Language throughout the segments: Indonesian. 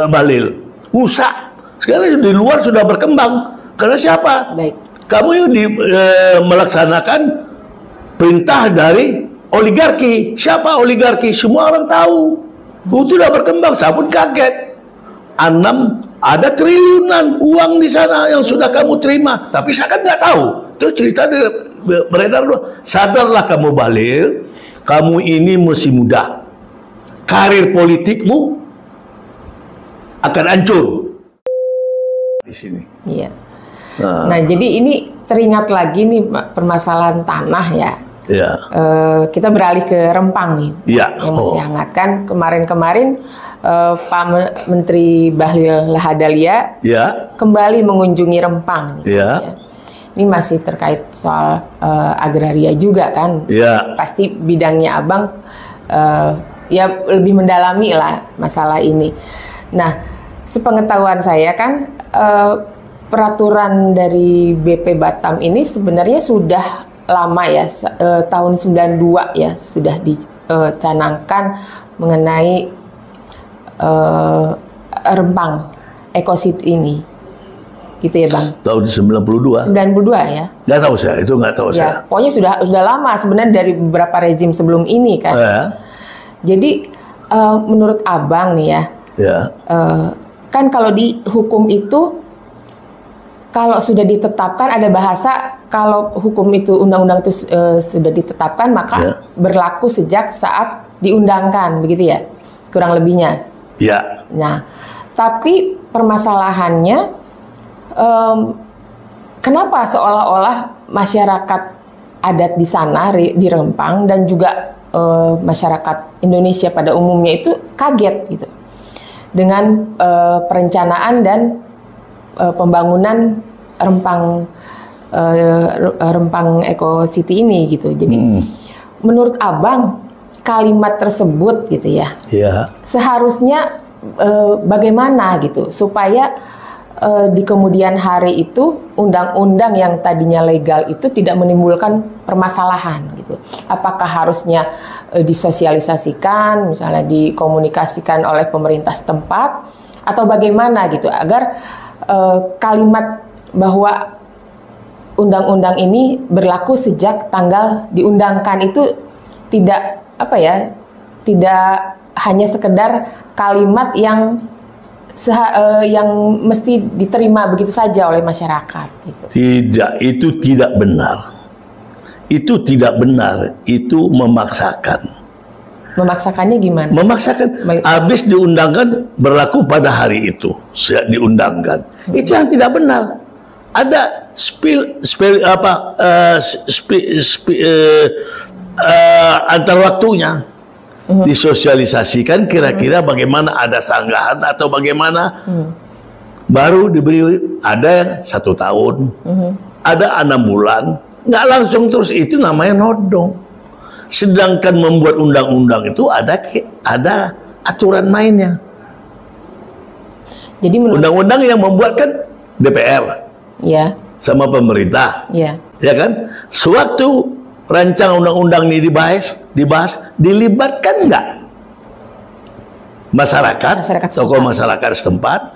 Bahlil. Rusak. Sekarang di luar sudah berkembang. Karena siapa? Baik. Kamu yang melaksanakan perintah dari oligarki. Siapa oligarki? Semua orang tahu. Itu sudah berkembang. Saya pun kaget. Ada triliunan uang di sana yang sudah kamu terima. Tapi saya kan nggak tahu. Itu cerita beredar dulu. Sadarlah kamu Bahlil. Kamu ini masih muda. Karir politikmu akan hancur di sini. Iya. Nah, jadi ini teringat lagi nih permasalahan tanah ya. Ya. Kita beralih ke Rempang nih. Ya. Yang masih hangat kan kemarin-kemarin Pak Menteri Bahlil Lahadalia kembali mengunjungi Rempang. Gitu, ya. Ini masih terkait soal agraria juga kan. Pasti bidangnya Abang ya lebih mendalami lah masalah ini. Nah, sepengetahuan saya kan peraturan dari BP Batam ini sebenarnya sudah lama ya, tahun 92 ya sudah dicanangkan mengenai Rempang Eco-City ini. Gitu ya Bang? Tahun 92? 92 ya? Nggak tahu saya, itu nggak tahu saya. Pokoknya sudah lama sebenarnya dari beberapa rezim sebelum ini kan. Jadi menurut Abang nih ya, kan kalau di hukum itu kalau sudah ditetapkan ada bahasa kalau hukum itu undang-undang itu sudah ditetapkan maka berlaku sejak saat diundangkan begitu ya, kurang lebihnya. Nah, tapi permasalahannya kenapa seolah-olah masyarakat adat di sana di Rempang dan juga masyarakat Indonesia pada umumnya itu kaget gitu dengan perencanaan dan pembangunan Rempang Eco-City ini gitu. Jadi menurut Abang kalimat tersebut gitu ya, seharusnya bagaimana gitu supaya di kemudian hari itu undang-undang yang tadinya legal itu tidak menimbulkan permasalahan gitu. Apakah harusnya disosialisasikan, misalnya dikomunikasikan oleh pemerintah setempat, atau bagaimana gitu agar kalimat bahwa undang-undang ini berlaku sejak tanggal diundangkan itu tidak tidak hanya sekedar kalimat yang mesti diterima begitu saja oleh masyarakat. Gitu. Tidak, itu tidak benar. Itu tidak benar. Itu memaksakan. Memaksakannya gimana? Memaksakan. Habis diundangkan berlaku pada hari itu. Diundangkan. Itu yang tidak benar. Ada antar waktunya. Disosialisasikan kira-kira bagaimana, ada sanggahan atau bagaimana, baru diberi, ada yang 1 tahun, ada 6 bulan, nggak langsung terus, itu namanya nodong. Sedangkan membuat undang-undang itu ada aturan mainnya. Jadi undang-undang yang membuat kan DPR, sama pemerintah, ya kan? Sewaktu rancang undang-undang ini dibahas, dilibatkan nggak masyarakat tokoh masyarakat setempat,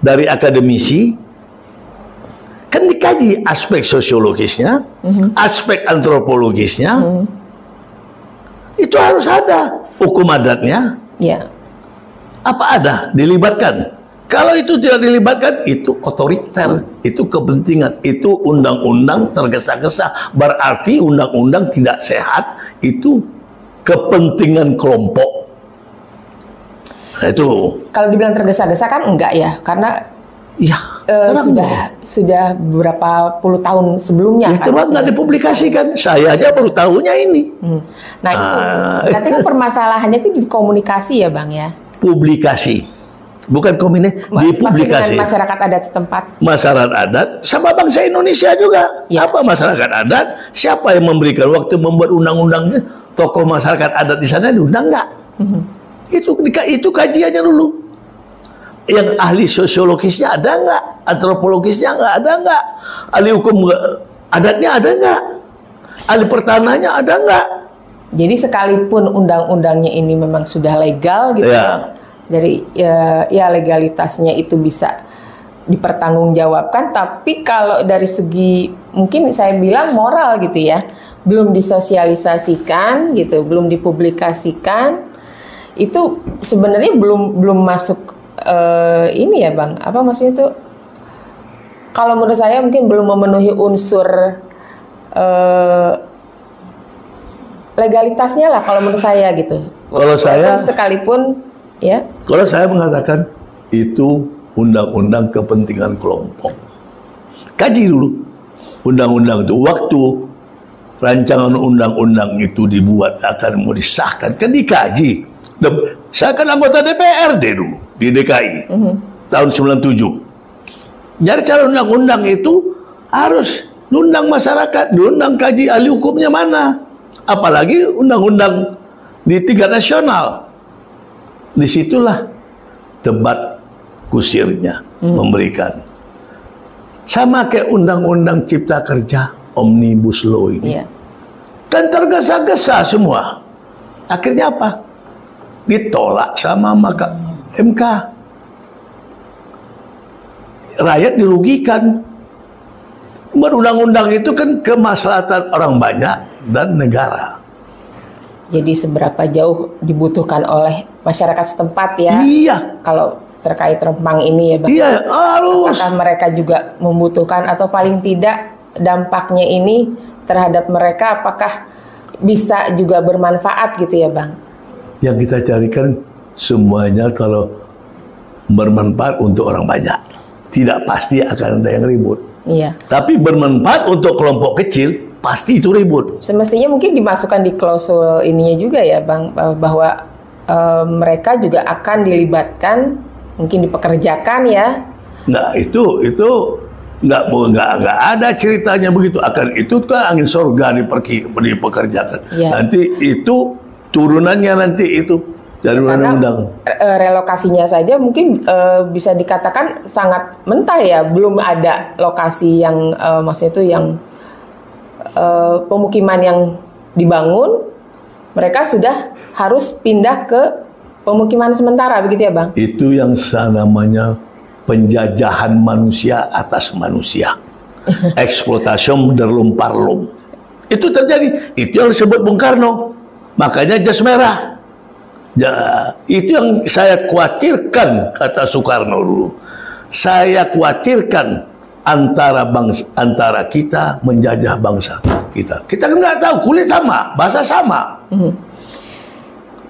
dari akademisi, kan dikaji aspek sosiologisnya, aspek antropologisnya, itu harus ada hukum adatnya. Apa ada dilibatkan? Kalau itu tidak dilibatkan, itu otoriter, itu kepentingan, itu undang-undang tergesa-gesa. Berarti undang-undang tidak sehat, itu kepentingan kelompok. Nah, itu. Kalau dibilang tergesa-gesa kan enggak ya, karena sudah beberapa puluh tahun sebelumnya. Itu kan nggak dipublikasikan. Saya aja baru tahunya ini. Nah itu, berarti kan permasalahannya itu di komunikasi ya Bang ya? Publikasi. Bukan dipublikasi. Masyarakat adat setempat. Masyarakat adat sama bangsa Indonesia juga. Apa masyarakat adat? Siapa yang memberikan waktu membuat undang-undangnya? Tokoh masyarakat adat di sana diundang nggak? Itu kajiannya dulu. Yang ahli sosiologisnya ada nggak? Antropologisnya ada nggak? Ahli hukum adatnya ada nggak? Ahli pertanahnya ada nggak? Jadi sekalipun undang-undangnya ini memang sudah legal gitu ya. dari ya legalitasnya itu bisa dipertanggungjawabkan, tapi kalau dari segi mungkin saya bilang moral gitu ya, belum disosialisasikan gitu, belum dipublikasikan, itu sebenarnya belum masuk ini ya Bang, apa maksudnya itu, kalau menurut saya mungkin belum memenuhi unsur legalitasnya lah kalau menurut saya gitu. Kalau saya sekalipun ya. Kalau saya mengatakan itu undang-undang kepentingan kelompok. Kaji dulu undang-undang itu. Waktu rancangan undang-undang itu dibuat akan mau disahkan, kan dikaji. Saya kan anggota DPRD dulu di DKI tahun 97. Jadi cara undang-undang itu harus diundang masyarakat, diundang kaji ahli hukumnya mana. Apalagi undang-undang di tingkat nasional. Disitulah debat kusirnya memberikan. Sama kayak undang-undang cipta kerja, Omnibus Law ini. Yeah. Kan tergesa-gesa semua. Akhirnya apa? Ditolak sama MK. Rakyat dirugikan. Berundang-undang itu kan kemaslahatan orang banyak dan negara. Jadi seberapa jauh dibutuhkan oleh masyarakat setempat ya? Iya. Kalau terkait rempang ini ya Bang? Iya, harus. Apakah mereka juga membutuhkan atau paling tidak dampaknya ini terhadap mereka apakah bisa juga bermanfaat gitu ya Bang? Yang kita carikan semuanya kalau bermanfaat untuk orang banyak. Tidak pasti akan ada yang ribut. Iya. Tapi bermanfaat untuk kelompok kecil, pasti itu ribut. Semestinya mungkin dimasukkan di klausul ininya juga ya Bang, bahwa mereka juga akan dilibatkan, mungkin dipekerjakan ya. Nah itu nggak ada ceritanya begitu. Akan itu kan angin surga dipekerjakan. Ya. Nanti itu turunannya nanti itu dari undang-undang. Relokasinya saja mungkin bisa dikatakan sangat mentah ya, belum ada lokasi yang maksudnya itu yang pemukiman yang dibangun, mereka sudah harus pindah ke pemukiman sementara begitu ya Bang? Itu yang namanya penjajahan manusia atas manusia. Eksploitasi derlum-parlum. Itu terjadi. Itu yang disebut Bung Karno. Makanya jas merah. Ya, itu yang saya khawatirkan, kata Soekarno dulu. Saya khawatirkan antara kita menjajah bangsa kita. Kita nggak tahu, kulit sama, bahasa sama.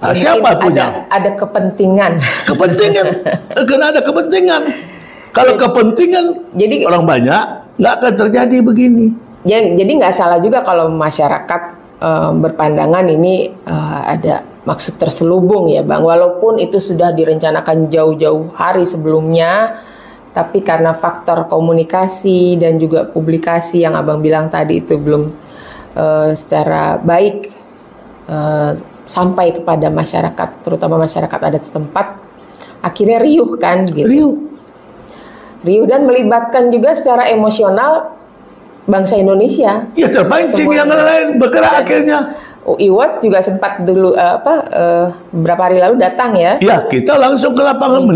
Nah, siapa punya? Ada kepentingan. Kepentingan, karena ada kepentingan. Kalau kepentingan jadi orang banyak, nggak akan terjadi begini. Jadi nggak salah juga kalau masyarakat berpandangan ini ada maksud terselubung ya Bang, walaupun itu sudah direncanakan jauh-jauh hari sebelumnya, tapi karena faktor komunikasi dan juga publikasi yang Abang bilang tadi itu belum secara baik sampai kepada masyarakat, terutama masyarakat adat setempat, akhirnya riuh kan gitu. Riuh dan melibatkan juga secara emosional bangsa Indonesia. Ya terpancing yang lain bergerak akhirnya. Iwat juga sempat dulu beberapa hari lalu datang ya. Ya, kita langsung ke lapangan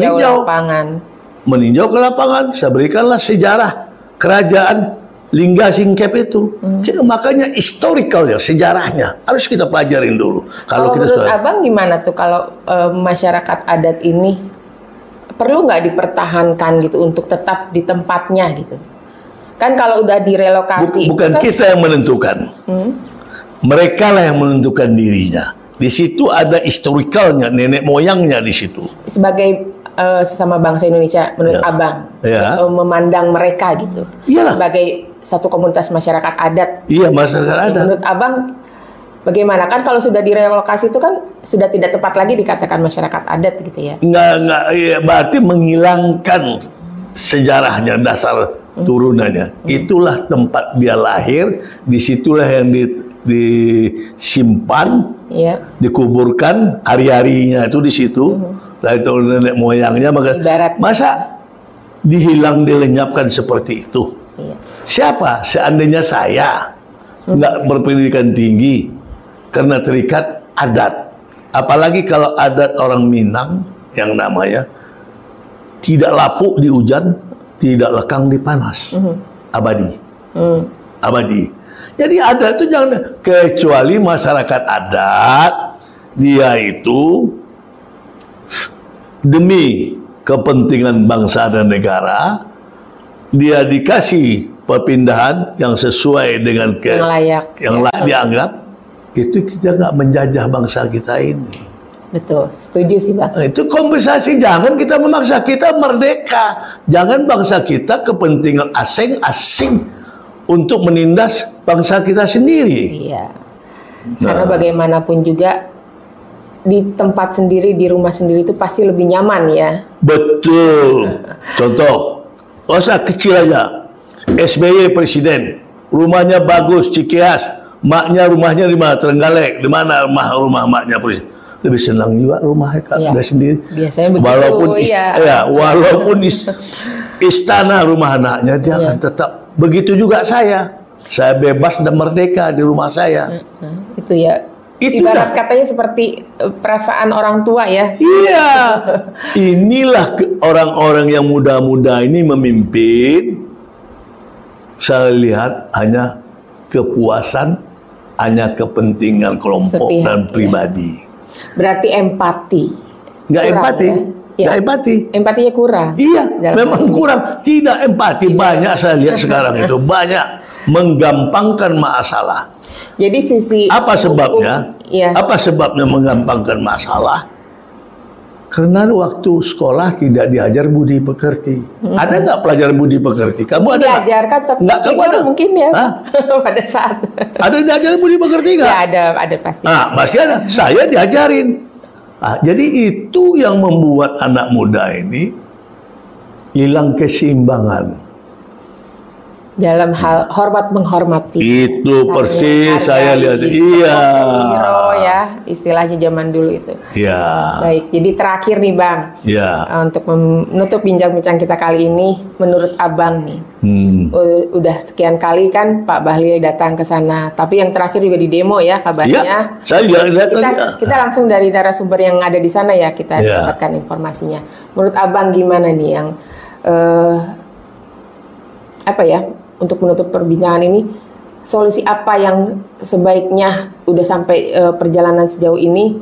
meninjau ke lapangan. Saya berikanlah sejarah kerajaan Lingga Singkep itu. Makanya historical ya, sejarahnya harus kita pelajarin dulu. Kalau menurut Abang gimana tuh kalau masyarakat adat ini perlu nggak dipertahankan gitu untuk tetap di tempatnya gitu? Kan kalau udah direlokasi bukan kan kita yang menentukan. Mereka lah yang menentukan dirinya. Di situ ada historikalnya, nenek moyangnya di situ. Sebagai sesama bangsa Indonesia, menurut Abang, memandang mereka gitu. Iyalah. Sebagai satu komunitas masyarakat adat. Iya, masyarakat adat. Menurut Abang, bagaimana? Kan kalau sudah direlokasi itu kan sudah tidak tepat lagi dikatakan masyarakat adat gitu ya? Enggak, ya, berarti menghilangkan sejarahnya, dasar turunannya. Itulah tempat dia lahir, disitulah yang disimpan, dikuburkan hari-harinya itu di situ. Dari tahun nenek moyangnya, masa dilenyapkan seperti itu? Siapa? Seandainya saya nggak berpendidikan tinggi karena terikat adat, apalagi kalau adat orang Minang, yang namanya tidak lapuk di hujan, tidak lekang di panas. Abadi. Abadi. Jadi adat itu jangan, kecuali masyarakat adat, dia itu demi kepentingan bangsa dan negara, dia dikasih perpindahan yang sesuai dengan yang layak, dianggap, itu kita nggak menjajah bangsa kita ini. Betul, setuju sih Bang. Itu kompensasi, jangan kita memaksa, kita merdeka. Jangan bangsa kita kepentingan asing untuk menindas bangsa kita sendiri. Iya. Karena bagaimanapun juga di tempat sendiri, di rumah sendiri itu pasti lebih nyaman ya. Betul. Contoh, usah kecil aja. SBY presiden, rumahnya bagus, Cikeas, maknya rumahnya di mana? Trenggalek, di mana rumah maknya presiden? Lebih senang juga rumahnya udah sendiri. Biasanya begitu. Walaupun istana rumah anaknya, dia akan tetap begitu juga saya. Saya bebas dan merdeka di rumah saya. Itu ya. Ibarat katanya seperti perasaan orang tua ya. Iya. Inilah orang-orang yang muda-muda ini memimpin. Saya lihat hanya kepuasan, hanya kepentingan kelompok dan pribadi. Berarti empati. Nggak empati. Ya? Nggak empati. Empatinya kurang. Iya, memang kurang. Tidak empati. Banyak saya lihat sekarang itu. Banyak menggampangkan masalah. Jadi sisi apa sebabnya? Apa sebabnya menggampangkan masalah? Karena waktu sekolah tidak diajar budi pekerti. Ada nggak pelajaran budi pekerti? Kamu ada? Diajarkan tapi nggak, kamu ada? Mungkin ya. Pada saat. Ada diajarin budi pekerti nggak? Ya ada pasti. Masih ada. Saya diajarin. Jadi itu yang membuat anak muda ini hilang keseimbangan. Dalam hal hormat menghormati. Itu persis saya lihat. Iya. Ya, istilahnya zaman dulu itu. Iya. Baik, jadi terakhir nih Bang. Iya. Untuk menutup bincang-bincang kita kali ini, menurut Abang nih, udah sekian kali kan Pak Bahlil datang ke sana. Tapi yang terakhir juga di demo ya kabarnya. Iya. Saya juga lihat kita langsung dari narasumber yang ada di sana ya kita dapatkan informasinya. Menurut Abang gimana nih yang untuk menutup perbincangan ini, solusi apa yang sebaiknya udah sampai perjalanan sejauh ini,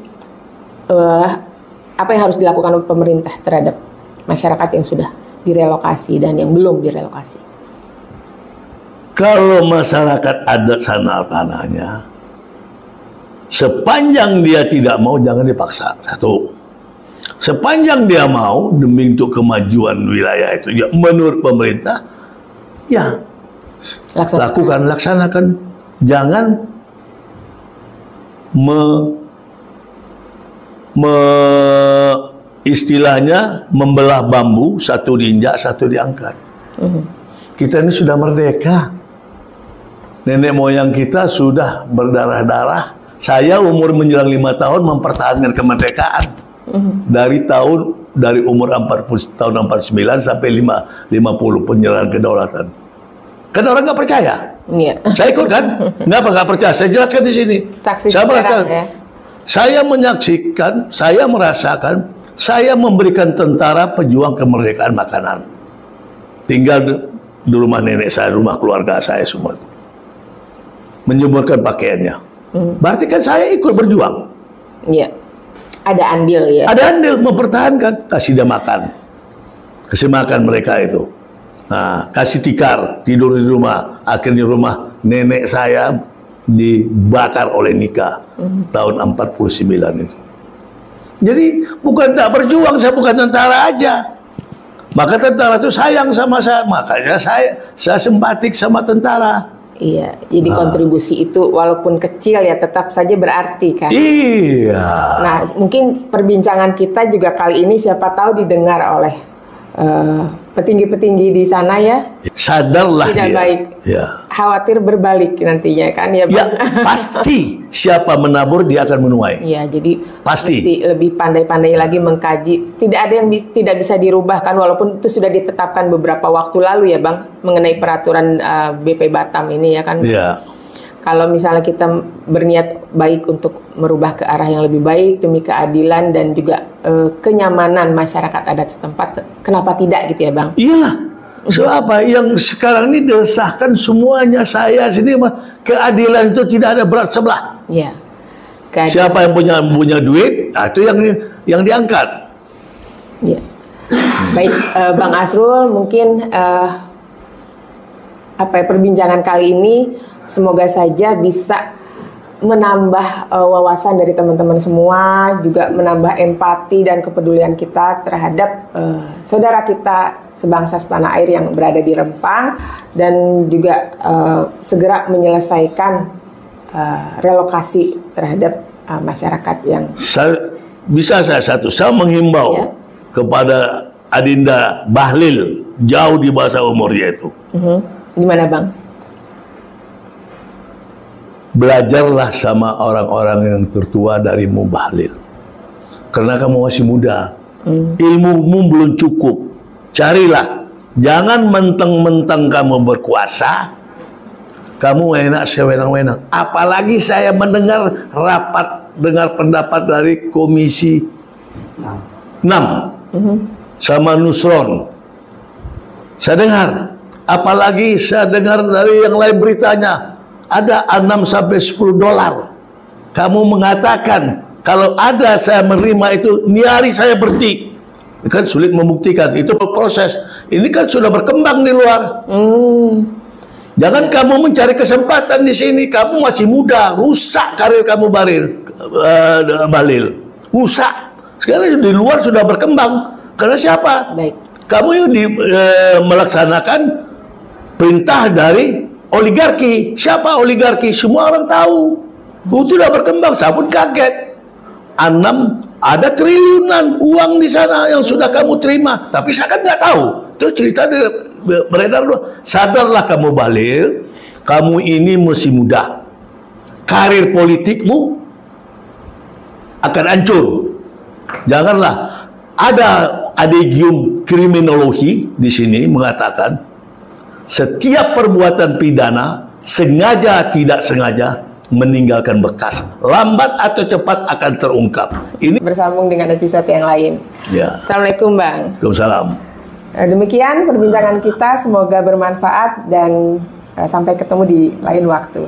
apa yang harus dilakukan oleh pemerintah terhadap masyarakat yang sudah direlokasi dan yang belum direlokasi? Kalau masyarakat adat sana tanahnya, sepanjang dia tidak mau jangan dipaksa. Satu, sepanjang dia mau demi untuk kemajuan wilayah itu, ya menurut pemerintah, ya laksanakan, jangan istilahnya membelah bambu, satu diinjak, satu diangkat. Kita ini sudah merdeka. Nenek moyang kita sudah berdarah-darah. Saya umur menjelang 5 tahun mempertahankan kemerdekaan. Dari umur 40 tahun 49 sampai 50 penyerahan kedaulatan. Kan orang nggak percaya. Iya. Saya ikut kan? Nggak percaya. Saya jelaskan di sini. Saya merasa, saya menyaksikan, saya merasakan, saya memberikan tentara pejuang kemerdekaan makanan. Tinggal di rumah nenek saya, rumah keluarga saya semua. Menyuburkan pakaiannya. Berarti kan saya ikut berjuang. Iya. Ada andil ya. Ada andil mempertahankan. Kasih dia makan. Kasih makan mereka itu. Nah, kasih tikar, tidur di rumah. Akhirnya rumah nenek saya dibakar oleh Nika tahun 49 itu. Jadi bukan tak berjuang, saya bukan tentara aja. Maka tentara itu sayang sama saya, makanya saya simpatik sama tentara. Iya, jadi kontribusi itu walaupun kecil ya tetap saja berarti kan. Iya. Nah, mungkin perbincangan kita juga kali ini siapa tahu didengar oleh petinggi-petinggi di sana ya. Sadarlah tidak dia. Baik. Ya. Khawatir berbalik nantinya kan ya, Bang. Ya, pasti siapa menabur dia akan menuai. Iya, jadi pasti lebih pandai-pandai lagi mengkaji. Tidak ada yang tidak bisa dirubah kan, walaupun itu sudah ditetapkan beberapa waktu lalu ya, Bang, mengenai peraturan BP Batam ini ya kan. Iya. kalau misalnya kita berniat baik untuk merubah ke arah yang lebih baik demi keadilan dan juga kenyamanan masyarakat adat setempat, kenapa tidak gitu ya Bang? Iyalah. So apa yang sekarang ini disahkan semuanya saya sini, keadilan itu tidak ada berat sebelah. Iya. Siapa yang punya duit, nah itu yang diangkat. Iya. Baik, Bang Asrul, mungkin perbincangan kali ini semoga saja bisa menambah wawasan dari teman-teman semua, juga menambah empati dan kepedulian kita terhadap saudara kita sebangsa setanah air yang berada di Rempang, dan juga segera menyelesaikan relokasi terhadap masyarakat yang saya menghimbau kepada Adinda Bahlil, jauh di bawah umurnya itu. Gimana Bang? Belajarlah sama orang-orang yang tertua darimu Bahlil, karena kamu masih muda, ilmumu belum cukup. Carilah, jangan mentang-mentang kamu berkuasa, kamu enak sewenang-wenang. Apalagi saya mendengar dengar pendapat dari Komisi 6 sama Nusron. Saya dengar, apalagi saya dengar dari yang lain beritanya, ada 6-10 dolar. Kamu mengatakan kalau ada saya menerima itu, nyari saya berhenti. Kan sulit membuktikan, itu proses. Ini kan sudah berkembang di luar. Jangan kamu mencari kesempatan di sini. Kamu masih muda, rusak karir kamu Bahlil. Rusak. Sekarang di luar sudah berkembang. Karena siapa? Baik. Kamu yang melaksanakan perintah dari oligarki. Siapa oligarki? Semua orang tahu. Itu sudah berkembang. Saya pun kaget. Ada triliunan uang di sana yang sudah kamu terima. Tapi saya kan nggak tahu. Itu cerita beredar dulu. Sadarlah kamu Bahlil, kamu ini masih muda. Karir politikmu akan hancur. Janganlah. Ada adegium kriminologi di sini mengatakan setiap perbuatan pidana sengaja tidak sengaja meninggalkan bekas, lambat atau cepat akan terungkap. Ini bersambung dengan episode yang lain. Ya. Assalamualaikum Bang. Waalaikumsalam. Demikian perbincangan kita, semoga bermanfaat dan sampai ketemu di lain waktu.